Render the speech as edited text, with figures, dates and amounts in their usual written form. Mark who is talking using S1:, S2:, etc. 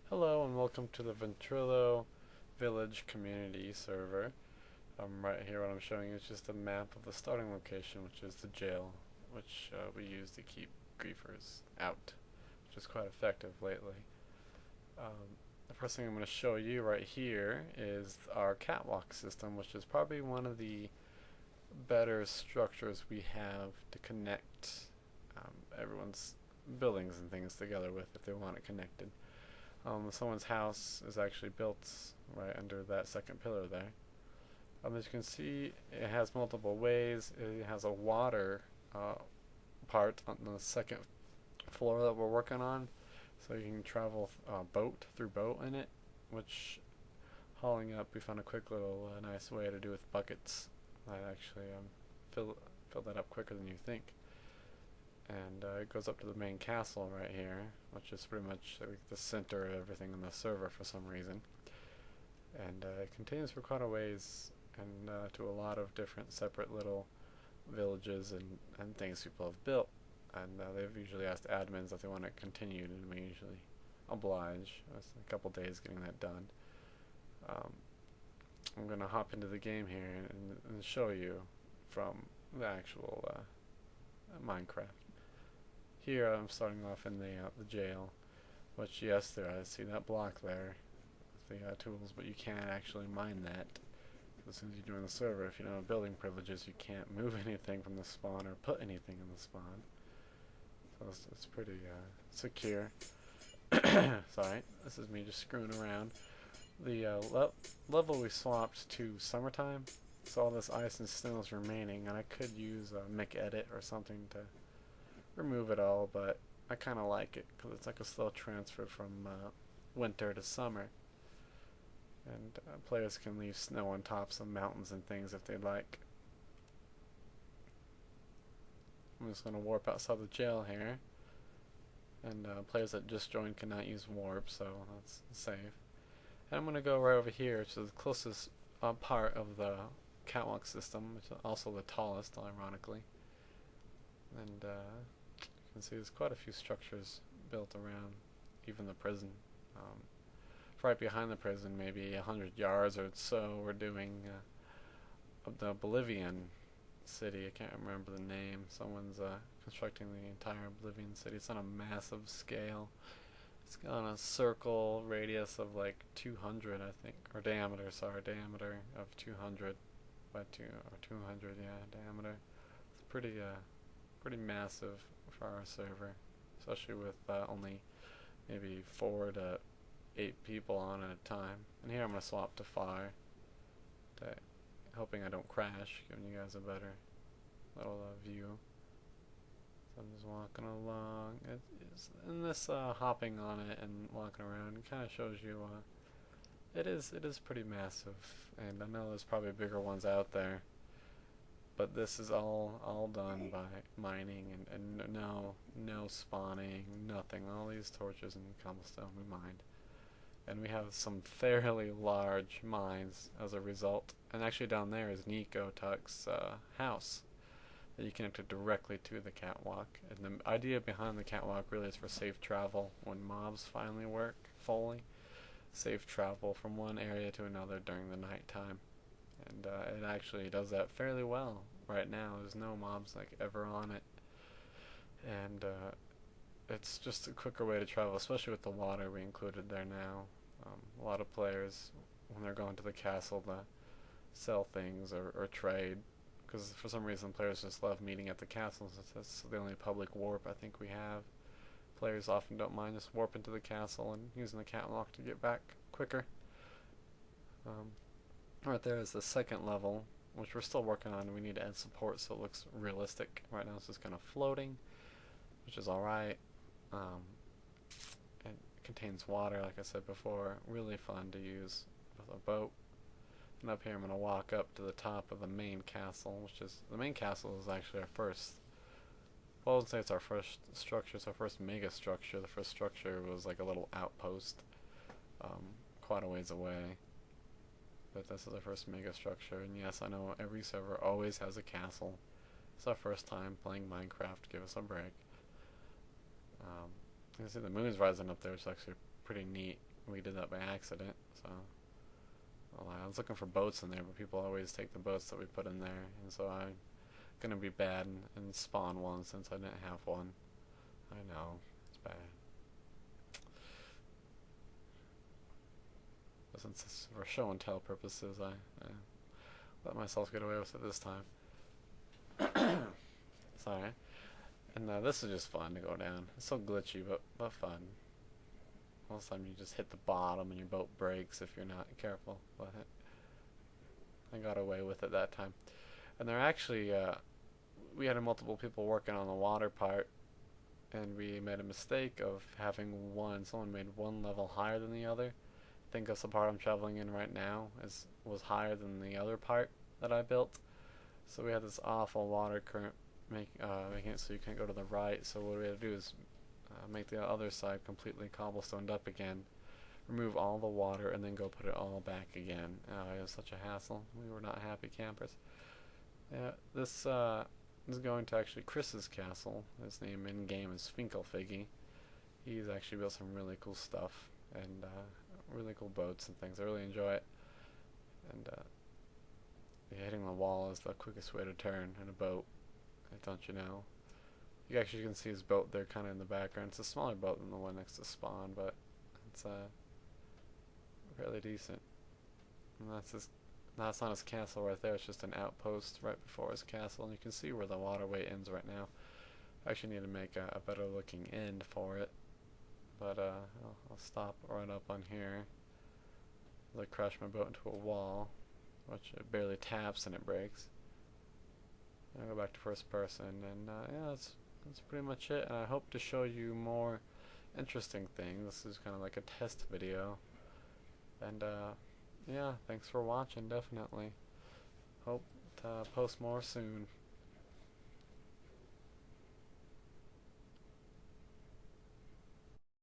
S1: Hello and welcome to the Ventrilo Village Community server. Right here what I'm showing you is just a map of the starting location, which is the jail, which we use to keep griefers out, which is quite effective lately. The first thing I'm going to show you right here is our catwalk system, which is probably one of the better structures we have to connect everyone's buildings and things together with if they want it connected. Someone's house is actually built right under that second pillar there. As you can see, it has multiple ways. It has a water part on the second floor that we're working on, so you can travel through boat in it, which hauling up we found a quick little nice way to do with buckets that actually fill that up quicker than you think. And it goes up to the main castle right here, which is pretty much like the center of everything in the server for some reason. And it continues for quite a ways and to a lot of different separate little villages and things people have built. And they've usually asked admins if they want it continued, and we usually oblige. It's a couple days getting that done. I'm going to hop into the game here and show you from the actual Minecraft. Here I'm starting off in the jail, which yes, I see that block there with the tools, but you can't actually mine that. As soon as you join the server, if you don't have building privileges, you can't move anything from the spawn or put anything in the spawn. So it's pretty secure. Sorry, this is me just screwing around. The level we swapped to summertime, so all this ice and snow is remaining, and I could use a Mic edit or something to remove it all, but I kind of like it because it's like a slow transfer from winter to summer, and players can leave snow on tops of mountains and things if they'd like. I'm just going to warp outside the jail here, and players that just joined cannot use warp, so that's safe. And I'm going to go right over here to the closest part of the catwalk system, which is also the tallest, ironically. And you can see there's quite a few structures built around even the prison. Right behind the prison, maybe 100 yards or so, we're doing the Bolivian city. I can't remember the name. Someone's constructing the entire Bolivian city. It's on a massive scale. It's on a circle radius of like 200, I think, or diameter of 200 by 200, yeah, diameter. It's pretty massive for our server, especially with only maybe 4 to 8 people on at a time. And here I'm going to swap to fire, hoping I don't crash, giving you guys a better little view. So I'm just walking along. In this hopping on it and walking around, it kind of shows you it is pretty massive, and I know there's probably bigger ones out there, but this is all done by mining and no spawning, nothing. All these torches and cobblestone we mined, and we have some fairly large mines as a result. And actually down there is Nico Tuck's house that you connected directly to the catwalk. And the idea behind the catwalk really is for safe travel when mobs finally work fully. Safe travel from one area to another during the night time. And it actually does that fairly well right now. There's no mobs like ever on it. And it's just a quicker way to travel, especially with the water we included there now. A lot of players, when they're going to the castle to sell things or trade, because for some reason players just love meeting at the castles. That's the only public warp I think we have. Players often don't mind just warping to the castle and using the catwalk to get back quicker. Right there is the second level, which we're still working on. We need to add support so it looks realistic. Right now it's just kind of floating, which is alright. It contains water, like I said before. Really fun to use with a boat. And up here I'm going to walk up to the top of the main castle, which is, the main castle is actually our first, well, I wouldn't say it's our first structure, it's our first mega structure. The first structure was like a little outpost, quite a ways away. But this is our first mega structure, and yes, I know every server always has a castle. It's our first time playing Minecraft, give us a break. You can see the moon's rising up there, it's actually pretty neat. we did that by accident. So well, I was looking for boats in there, but people always take the boats that we put in there, and so I'm gonna be bad and spawn one since I didn't have one. I know, it's bad. But since it's for show and tell purposes, I let myself get away with it this time. Sorry. And this is just fun to go down. It's so glitchy, but fun. Most of the time you just hit the bottom and your boat breaks if you're not careful. But I got away with it that time. And there actually, we had multiple people working on the water part, and we made a mistake of having someone made one level higher than the other. I think that's the part I'm traveling in right now was higher than the other part that I built. So we had this awful water current making it so you can't go to the right. So what we had to do is make the other side completely cobblestoned up again, remove all the water, and then go put it all back again. It was such a hassle. We were not happy campers. Yeah, this is going to actually Chris's castle. His name in game is Finkelfiggy. He's actually built some really cool stuff and really cool boats and things. I really enjoy it. And hitting the wall is the quickest way to turn in a boat. Don't you know? You actually can see his boat there kind of in the background. It's a smaller boat than the one next to spawn, but it's fairly decent. And that's not his castle right there. It's just an outpost right before his castle, and you can see where the waterway ends right now. I actually need to make a better looking end for it, but I'll stop right up on here. I crash my boat into a wall, which it barely taps and it breaks. I'll go back to first person, and yeah, that's pretty much it. And I hope to show you more interesting things. This is kind of like a test video, and yeah, thanks for watching. Definitely hope to post more soon.